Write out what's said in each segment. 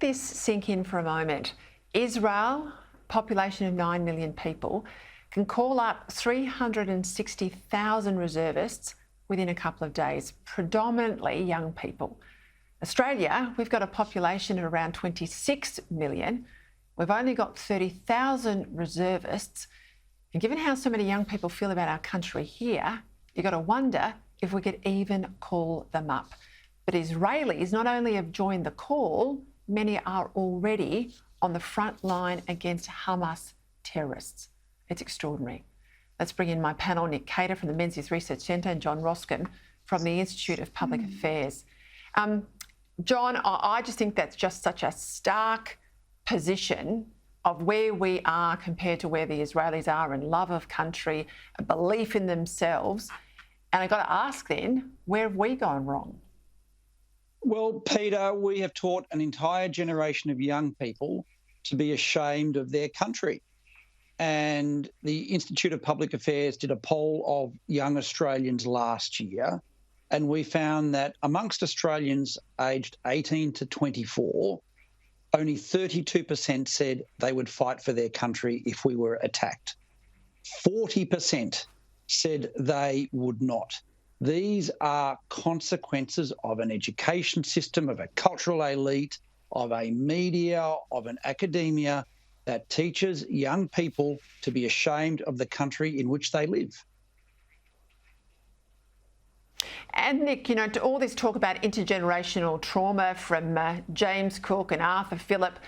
this sink in for a moment. Israel, population of 9 million people, can call up 360,000 reservists within a couple of days, predominantly young people. Australia, we've got a population of around 26 million. We've only got 30,000 reservists. And given how so many young people feel about our country here, you've got to wonder if we could even call them up. But Israelis not only have joined the call, many are already on the front line against Hamas terrorists. It's extraordinary. Let's bring in my panel, Nick Cater from the Menzies Research Centre and John Roskin from the Institute of Public Affairs. John, I just think that's just such a stark position of where we are compared to where the Israelis are in love of country, a belief in themselves. And I've got to ask then, where have we gone wrong? Well, Peter, we have taught an entire generation of young people to be ashamed of their country. And the Institute of Public Affairs did a poll of young Australians last year, and we found that amongst Australians aged 18 to 24, only 32% said they would fight for their country if we were attacked. 40% said they would not. These are consequences of an education system, of a cultural elite, of a media, of an academia that teaches young people to be ashamed of the country in which they live. And Nick, you know, to all this talk about intergenerational trauma from James Cook and Arthur Phillip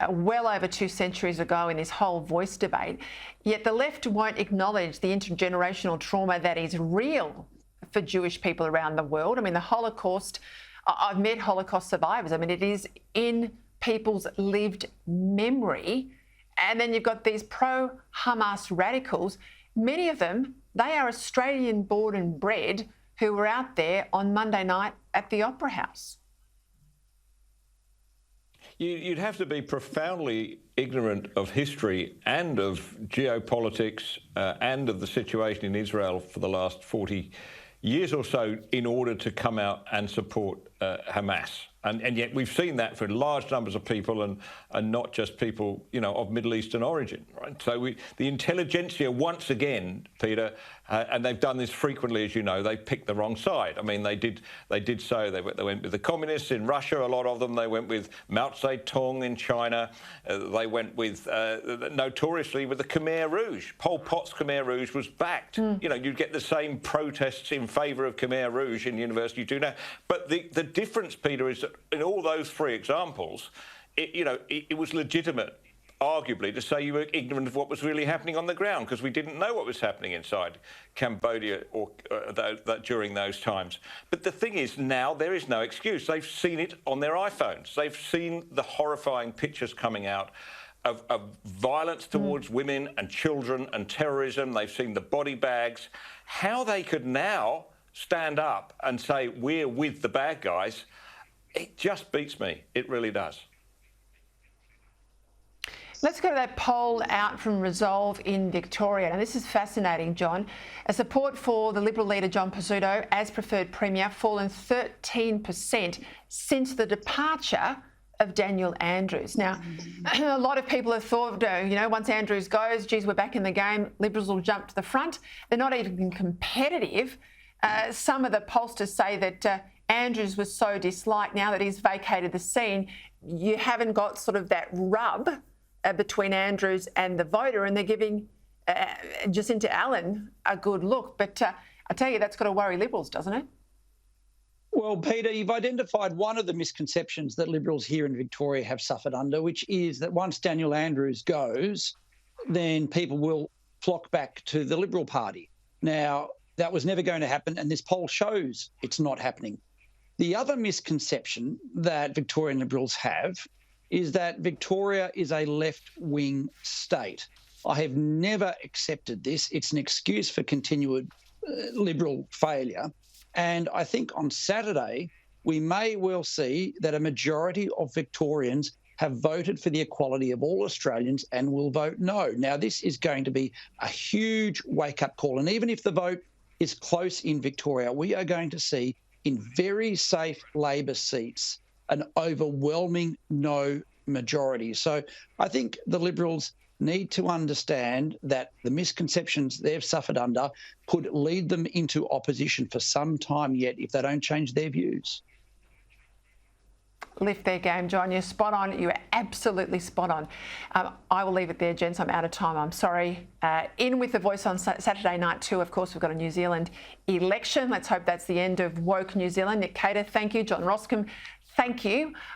well over 2 centuries ago in this whole voice debate, yet the left won't acknowledge the intergenerational trauma that is real for Jewish people around the world. I mean, the Holocaust, I've met Holocaust survivors. I mean, it is in people's lived memory. And then you've got these pro-Hamas radicals. Many of them, they are Australian born and bred who were out there on Monday night at the Opera House. You'd have to be profoundly ignorant of history and of geopolitics and of the situation in Israel for the last 40 years or so in order to come out and support Hamas. And yet we've seen that for large numbers of people and not just people, you know, of Middle Eastern origin, right? So the intelligentsia, once again, Peter, and they've done this frequently, as you know, they picked the wrong side. I mean, they did so. They went with the communists in Russia, a lot of them. They went with Mao Zedong in China. They went with, notoriously, with the Khmer Rouge. Pol Potts Khmer Rouge was backed. You know, you'd get the same protests in favour of Khmer Rouge in university you do now. But the difference, Peter, is that in all those three examples, it was legitimate, arguably, to say you were ignorant of what was really happening on the ground because we didn't know what was happening inside Cambodia or during those times. But the thing is, now there is no excuse. They've seen it on their iPhones. They've seen the horrifying pictures coming out of violence towards women and children and terrorism. They've seen the body bags. How they could now stand up and say we're with the bad guys, it just beats me. It really does. Let's go to that poll out from Resolve in Victoria. Now, this is fascinating, John. A support for the Liberal leader, John Pesutto, as preferred Premier, fallen 13% since the departure of Daniel Andrews. Now, a lot of people have thought, once Andrews goes, geez, we're back in the game, Liberals will jump to the front. They're not even competitive. Some of the pollsters say that Andrews was so disliked now that he's vacated the scene. You haven't got sort of that rub between Andrews and the voter, and they're giving Jacinta Allen a good look. But I tell you, that's got to worry Liberals, doesn't it? Well, Peter, you've identified one of the misconceptions that Liberals here in Victoria have suffered under, which is that once Daniel Andrews goes, then people will flock back to the Liberal Party. Now, that was never going to happen, and this poll shows it's not happening. The other misconception that Victorian Liberals have is that Victoria is a left-wing state. I have never accepted this. It's an excuse for continued Liberal failure. And I think on Saturday, we may well see that a majority of Victorians have voted for the equality of all Australians and will vote no. Now, this is going to be a huge wake-up call. And even if the vote is close in Victoria, we are going to see in very safe Labor seats an overwhelming no majority. So I think the Liberals need to understand that the misconceptions they've suffered under could lead them into opposition for some time yet if they don't change their views. Lift their game, John. You're spot on. You are absolutely spot on. I will leave it there, gents. I'm out of time. I'm sorry. In with The Voice on Saturday night too. Of course, we've got a New Zealand election. Let's hope that's the end of woke New Zealand. Nick Cater, thank you. John Roscombe, thank you.